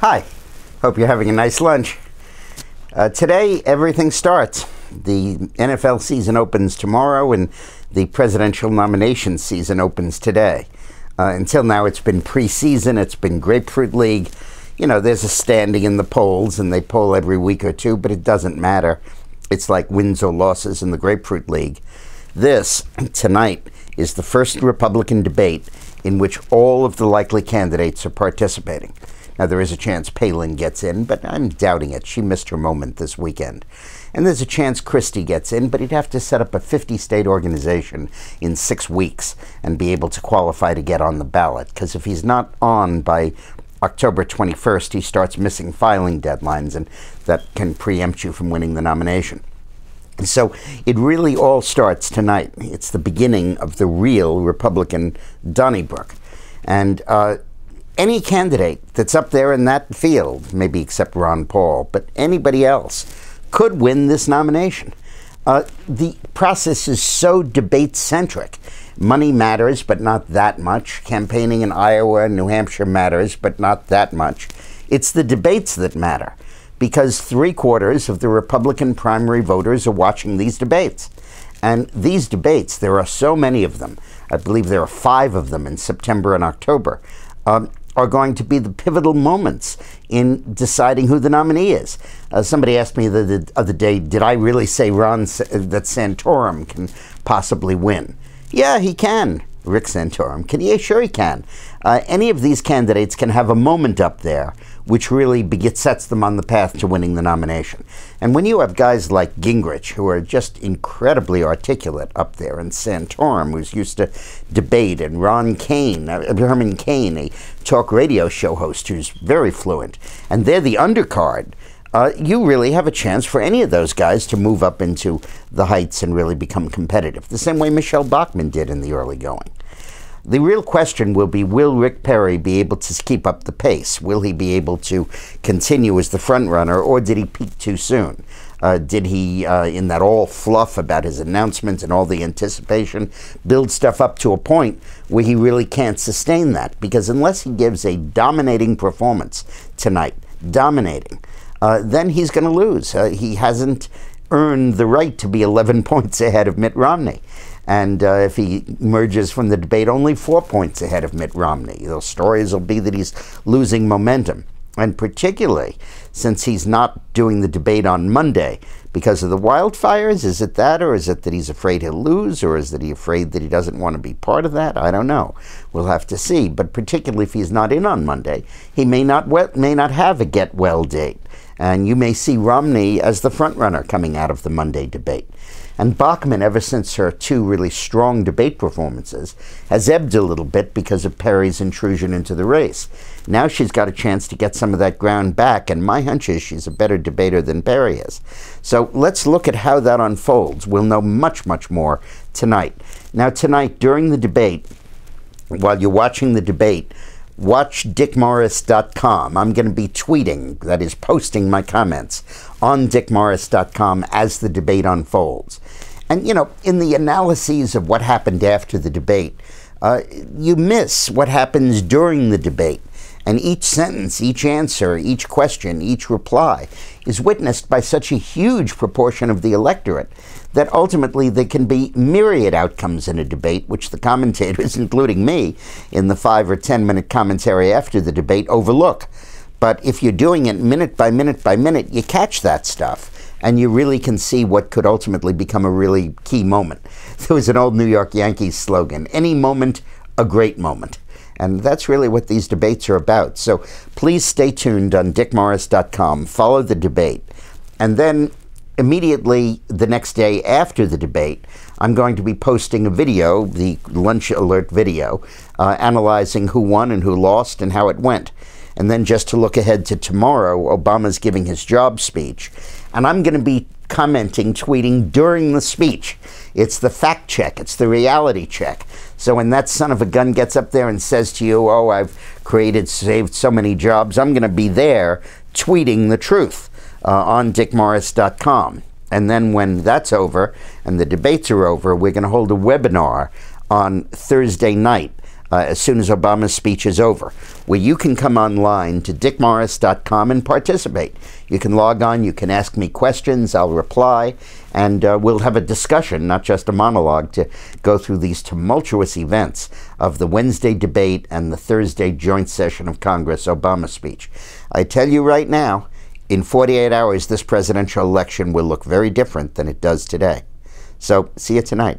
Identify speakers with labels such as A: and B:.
A: Hi, hope you're having a nice lunch. Today, everything starts. The NFL season opens tomorrow and the presidential nomination season opens today. Until now, it's been preseason, it's been Grapefruit League. You know, there's a standing in the polls and they poll every week or two, but it doesn't matter. It's like wins or losses in the Grapefruit League. This, tonight, is the first Republican debate in which all of the likely candidates are participating. Now, there is a chance Palin gets in, but I'm doubting it. She missed her moment this weekend. And there's a chance Christie gets in, but he'd have to set up a 50-state organization in 6 weeks and be able to qualify to get on the ballot. Because if he's not on by October 21st, he starts missing filing deadlines, and that can preempt you from winning the nomination. So it really all starts tonight. It's the beginning of the real Republican Donnybrook. And any candidate that's up there in that field, maybe except Ron Paul, but anybody else, could win this nomination. The process is so debate-centric. Money matters, but not that much. Campaigning in Iowa and New Hampshire matters, but not that much. It's the debates that matter, because 3/4 of the Republican primary voters are watching these debates. And these debates, there are so many of them, I believe there are 5 of them in September and October, are going to be the pivotal moments in deciding who the nominee is. Somebody asked me the other day, did I really say that Santorum can possibly win? Yeah, he can, Rick Santorum. Yeah, sure he can. Any of these candidates can have a moment up there which really sets them on the path to winning the nomination. And when you have guys like Gingrich, who are just incredibly articulate up there, and Santorum, who's used to debate, and Herman Cain, a talk radio show host who's very fluent, and they're the undercard, you really have a chance for any of those guys to move up into the heights and really become competitive, the same way Michelle Bachmann did in the early going. The real question will be, will Rick Perry be able to keep up the pace? Will he be able to continue as the front runner, or did he peak too soon? Did he, in that all fluff about his announcements and all the anticipation, build stuff up to a point where he really can't sustain that? Because unless he gives a dominating performance tonight, then he's going to lose. He hasn't earned the right to be 11 points ahead of Mitt Romney. And if he emerges from the debate only 4 points ahead of Mitt Romney, those stories will be that he's losing momentum. And particularly since he's not doing the debate on Monday because of the wildfires. Is it that, or is it that he's afraid he'll lose, or is that he afraid that he doesn't want to be part of that? I don't know. We'll have to see. But particularly if he's not in on Monday, he may not have a get well date. And you may see Romney as the front runner coming out of the Monday debate. And Bachmann, ever since her 2 really strong debate performances, has ebbed a little bit because of Perry's intrusion into the race. Now she's got a chance to get some of that ground back, and my hunch is she's a better debater than Perry is. So let's look at how that unfolds. We'll know much, much more tonight. Now tonight, during the debate, while you're watching the debate, watch dickmorris.com. I'm going to be tweeting, that is, posting my comments on dickmorris.com as the debate unfolds. And, you know, in the analyses of what happened after the debate, you miss what happens during the debate. And each sentence, each answer, each question, each reply is witnessed by such a huge proportion of the electorate that ultimately there can be myriad outcomes in a debate, which the commentators, including me, in the 5 or 10 minute commentary after the debate overlook. But if you're doing it minute by minute by minute, you catch that stuff, and you really can see what could ultimately become a really key moment. There was an old New York Yankees slogan, any moment, a great moment. And that's really what these debates are about. So please stay tuned on dickmorris.com, follow the debate, and then immediately the next day after the debate, I'm going to be posting a video, the Lunch Alert video, analyzing who won and who lost and how it went. And then just to look ahead to tomorrow, Obama's giving his job speech. And I'm going to be commenting, tweeting during the speech. It's the fact check. It's the reality check. So when that son of a gun gets up there and says to you, oh, I've saved so many jobs, I'm going to be there tweeting the truth on dickmorris.com. And then when that's over and the debates are over, we're going to hold a webinar on Thursday night as soon as Obama's speech is over, where you can come online to dickmorris.com and participate. You can log on, you can ask me questions, I'll reply, and we'll have a discussion, not just a monologue, to go through these tumultuous events of the Wednesday debate and the Thursday joint session of Congress Obama speech. I tell you right now, in 48 hours, this presidential election will look very different than it does today. So, see you tonight.